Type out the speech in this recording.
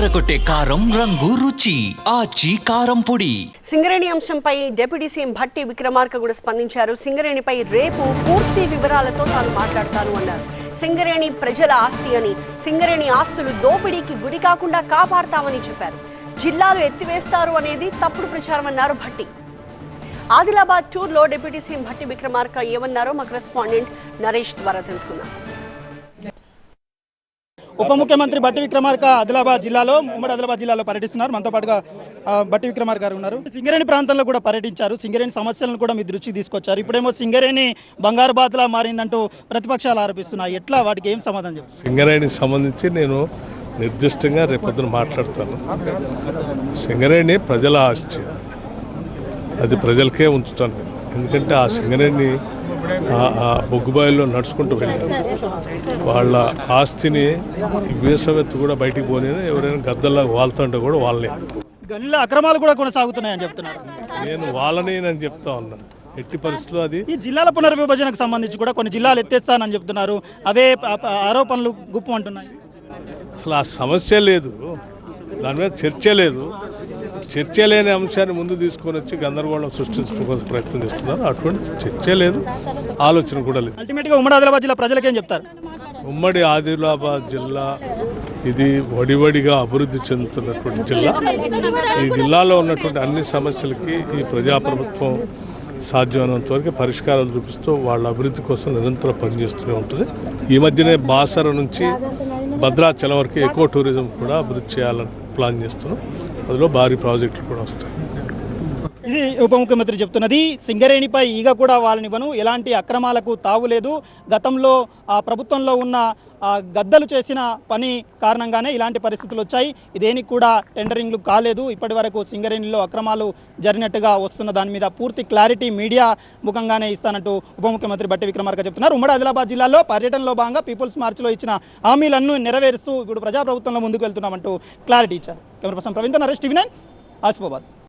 అదరకొట్టే కారం రంగు రుచి ఆచి కారం పొడి. సింగరేణి అంశంపై డిప్యూటీ సీఎం భట్టి విక్రమార్క కూడా స్పందించారు. సింగరేణిపై రేపు పూర్తి వివరాలతో తాను మాట్లాడతాను అన్నారు. సింగరేణి ప్రజల ఆస్తి అని, సింగరేణి ఆస్తులు దోపిడీకి గురి కాకుండా కాపాడతామని చెప్పారు. జిల్లాలు ఎత్తివేస్తారు అనేది తప్పుడు ప్రచారం అన్నారు భట్టి. ఆదిలాబాద్ టూర్లో డిప్యూటీ సీఎం భట్టి విక్రమార్క ఏమన్నారో మా కరెస్పాండెంట్ నరేష్ ద్వారా తెలుసుకుందాం. ఉప ముఖ్యమంత్రి భట్టి విక్రమార్క ఉమ్మడి ఆదిలాబాద్ జిల్లాలో పర్యటిస్తున్నారు. మనతో పాటుగా భట్టి విక్రమార్క గారు ఉన్నారు. సింగరేణి ప్రాంతంలో కూడా పర్యటించారు. సింగరేణి సమస్యలను కూడా మీ దృష్టికి తీసుకొచ్చారు. ఇప్పుడేమో సింగరేణి బంగారు బాతులా మారిందంటూ ప్రతిపక్షాలు ఆరోపిస్తున్నాయి. ఎట్లా వాటికి ఏం సమాధానం చెప్తారు? సింగరేణికి సంబంధించి నేను నిర్దిష్టంగా రేపొద్దున మాట్లాడతాను. సింగరేణి ప్రజల ఆస్తి, అది ప్రజలకే ఉంచుతాను. ఎందుకంటే ఆ సింగరేణి బొగ్గుబాయిల్లో నడుచుకుంటూ వెళ్ళారు. వాళ్ళ ఆస్తిని వేసవెత్తు కూడా బయటికి పోనీ, ఎవరైనా గద్దల్లా వాళ్తుంటే కూడా వాళ్ళని గనుల అక్రమాలు కూడా కొనసాగుతున్నాయని చెప్తున్నారు. నేను వాళ్ళని చెప్తా ఉన్నాను. ఎట్టి పరిస్థితుల్లో అది ఈ జిల్లాల పునర్విభజనకు సంబంధించి కూడా కొన్ని జిల్లాలు ఎత్తేస్తానని చెప్తున్నారు. అవే ఆరోపణలు గుప్పు అంటున్నాయి. అసలు ఆ సమస్య లేదు, దాని మీద చర్చ లేదు. చర్చ లేని అంశాన్ని ముందు తీసుకొని వచ్చి గందరగోళం సృష్టించడం కోసం ప్రయత్నం చేస్తున్నారు. అటువంటి చర్చ లేదు, ఆలోచన కూడా లేదు. అల్టిమేట్గా ఉమ్మడి ఆదిలాబాద్ జిల్లా ప్రజలకేం చెప్తారు? ఉమ్మడి ఆదిలాబాద్ జిల్లా ఇది వడివడిగా అభివృద్ధి చెందుతున్నటువంటి జిల్లా. ఈ జిల్లాలో ఉన్నటువంటి అన్ని సమస్యలకి ఈ ప్రజాప్రభుత్వం సాధ్యమైనంత వరకు పరిష్కారాలు చూపిస్తూ వాళ్ళ అభివృద్ధి కోసం నిరంతరం పనిచేస్తూనే ఉంటుంది. ఈ మధ్యనే బాసర నుంచి భద్రాచలం వరకు ఎకో టూరిజం కూడా అభివృద్ధి చేయాలని ప్లాన్ చేస్తున్నాం. అందులో భారీ ప్రాజెక్టులు కూడా వస్తాయి. ఇది ఉప ముఖ్యమంత్రి చెప్తున్నది. సింగరేణిపై ఈగ కూడా వాళ్ళనివ్వను, ఎలాంటి అక్రమాలకు తావులేదు. గతంలో ఆ ప్రభుత్వంలో ఉన్న గద్దలు చేసిన పని కారణంగానే ఇలాంటి పరిస్థితులు వచ్చాయి. ఇదేనికి కూడా టెండరింగ్లు కాలేదు. ఇప్పటి వరకు సింగరేణిలో అక్రమాలు జరిగినట్టుగా వస్తున్న దాని మీద పూర్తి క్లారిటీ మీడియా ముఖంగానే ఇస్తానంటూ ఉప ముఖ్యమంత్రి భట్టి విక్రమార్క చెప్తున్నారు. ఉమ్మడి ఆదిలాబాద్ జిల్లాలో పర్యటనలో భాగంగా పీపుల్స్ మార్చ్లో ఇచ్చిన హామీలను నెరవేరుస్తూ ఇప్పుడు ప్రజాప్రభుత్వంలో ముందుకు వెళ్తున్నామంటూ క్లారిటీ ఇచ్చారు. Camera person Praveen, Naresh, TV 9, Asifabad.